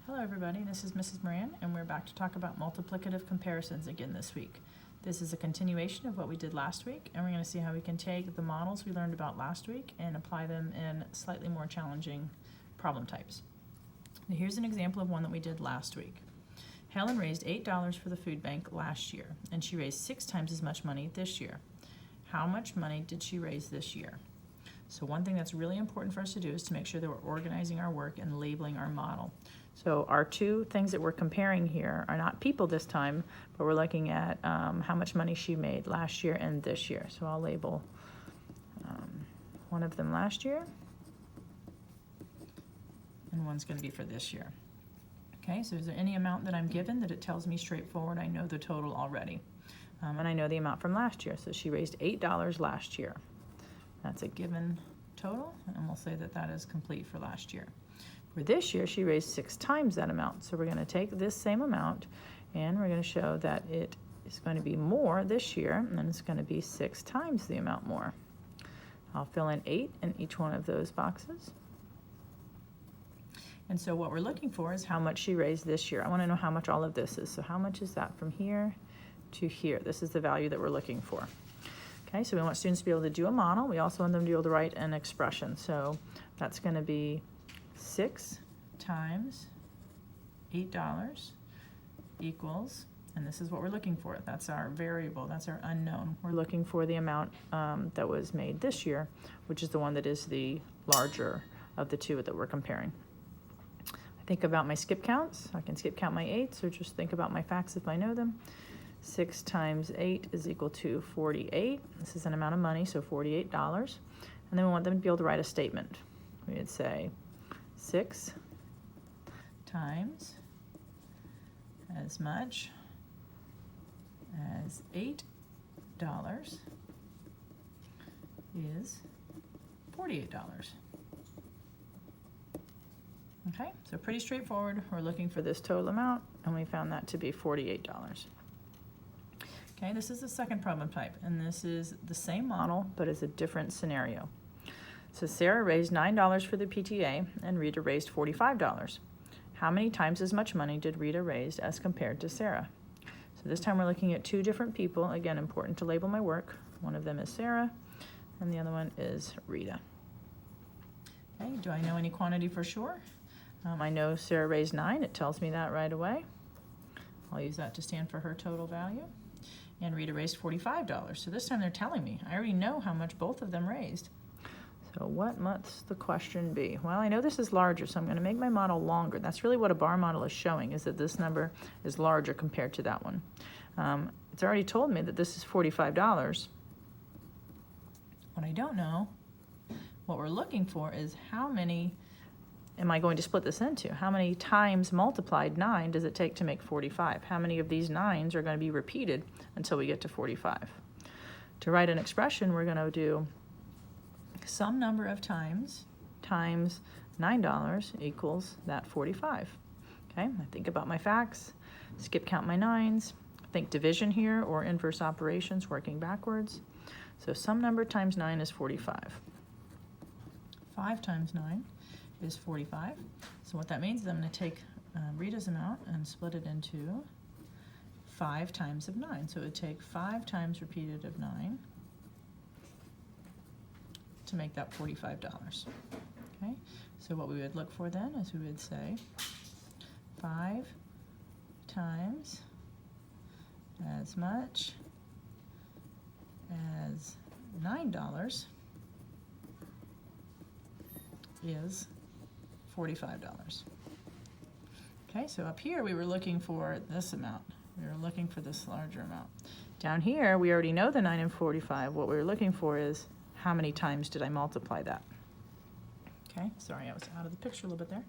Hello everybody, this is Mrs. Moran and we're back to talk about multiplicative comparisons again this week. This is a continuation of what we did last week, and we're going to see how we can take the models we learned about last week and apply them in slightly more challenging problem types. Now here's an example of one that we did last week. Helen raised $8 for the food bank last year, and she raised 6 times as much money this year. How much money did she raise this year? So one thing that's really important for us to do is to make sure that we're organizing our work and labeling our model. So our two things that we're comparing here are not people this time, but we're looking at how much money she made last year and this year. So I'll label one of them last year, and one's going to be for this year. Okay, so is there any amount that I'm given that it tells me straightforward? I know the total already. And I know the amount from last year. So she raised $8 last year. That's a given total, and we'll say that that is complete for last year. For this year, she raised 6 times that amount. So we're going to take this same amount, and we're going to show that it is going to be more this year, and then it's going to be 6 times the amount more. I'll fill in 8 in each one of those boxes. And so what we're looking for is how much she raised this year. I want to know how much all of this is. So how much is that from here to here? This is the value that we're looking for. Okay, so we want students to be able to do a model. We also want them to be able to write an expression. So that's going to be 6 times $8 equals, and this is what we're looking for. That's our variable, that's our unknown. We're looking for the amount that was made this year, which is the one that is the larger of the two that we're comparing. I think about my skip counts. I can skip count my 8s, or just think about my facts if I know them. 6 times 8 is equal to 48. This is an amount of money, so $48. And then we want them to be able to write a statement. We would say 6 times as much as $8 is $48. Okay, so pretty straightforward. We're looking for this total amount, and we found that to be $48. Okay, this is the second problem type, and this is the same model, but it's a different scenario. So Sarah raised $9 for the PTA, and Rita raised $45. How many times as much money did Rita raise as compared to Sarah? So this time we're looking at 2 different people. Again, important to label my work. One of them is Sarah, and the other one is Rita. Okay, do I know any quantity for sure? I know Sarah raised 9. It tells me that right away. I'll use that to stand for her total value. And Rita raised $45. So this time they're telling me. I already know how much both of them raised. So what must the question be? Well, I know this is larger, so I'm going to make my model longer. That's really what a bar model is showing, is that this number is larger compared to that one. It's already told me that this is $45. What I don't know, what we're looking for is how many am I going to split this into? How many times multiplied 9 does it take to make 45? How many of these 9s are going to be repeated until we get to 45? To write an expression, we're going to do some number of times $9 equals that 45. Okay, I think about my facts, skip count my 9s, think division here or inverse operations working backwards. So some number times 9 is 45. 5 times 9 is 45. So what that means is I'm going to take Rita's amount and split it into 5 times of 9. So it would take 5 times repeated of 9 to make that $45. Okay, so what we would look for then is we would say 5 times as much as $9 is $45. Okay, so up here we were looking for this amount. We were looking for this larger amount. Down here we already know the 9 and 45. What we were looking for is how many times did I multiply that? Okay, sorry I was out of the picture a little bit there.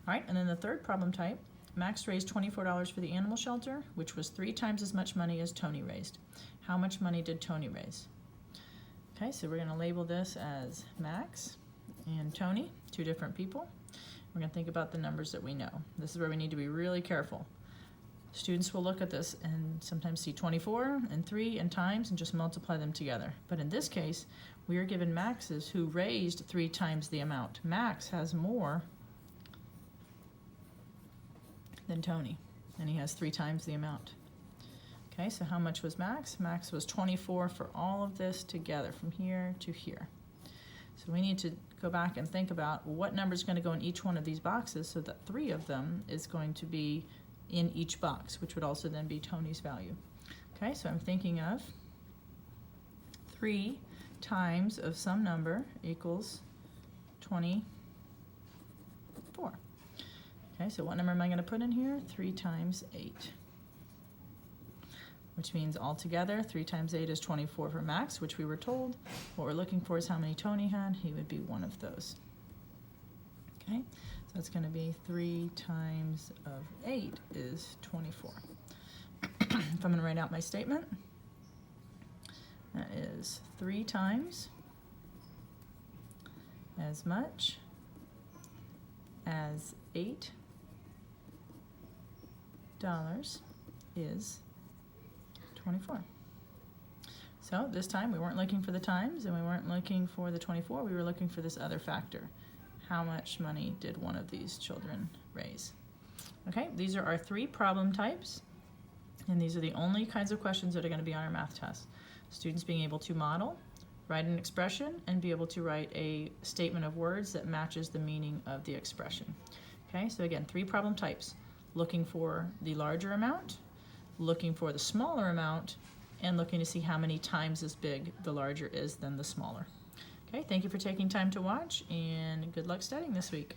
All right, and then the third problem type, Max raised $24 for the animal shelter, which was 3 times as much money as Tony raised. How much money did Tony raise? Okay, so we're going to label this as Max and Tony, 2 different people. We're going to think about the numbers that we know. This is where we need to be really careful. Students will look at this and sometimes see 24 and 3 and times and just multiply them together. But in this case, we are given Max's who raised 3 times the amount. Max has more than Tony, and he has 3 times the amount. Okay, so how much was Max? Max was 24 for all of this together, from here to here. So we need to go back and think about what number is going to go in each one of these boxes so that 3 of them is going to be in each box, which would also then be Tony's value. Okay, so I'm thinking of 3 times of some number equals 24. Okay, so what number am I going to put in here? 3 times 8. Which means altogether 3 times 8 is 24 for Max, which we were told. What we're looking for is how many Tony had. He would be one of those. Okay, so that's going to be 3 times of 8 is 24. If I'm going to write out my statement, that is 3 times as much as $8 is 24. So this time we weren't looking for the times and we weren't looking for the 24, we were looking for this other factor. How much money did one of these children raise? Okay, these are our 3 problem types, and these are the only kinds of questions that are going to be on our math test. Students being able to model, write an expression, and be able to write a statement of words that matches the meaning of the expression. Okay, so again, 3 problem types. Looking for the larger amount, looking for the smaller amount, and looking to see how many times as big the larger is than the smaller. Okay, thank you for taking time to watch, and good luck studying this week.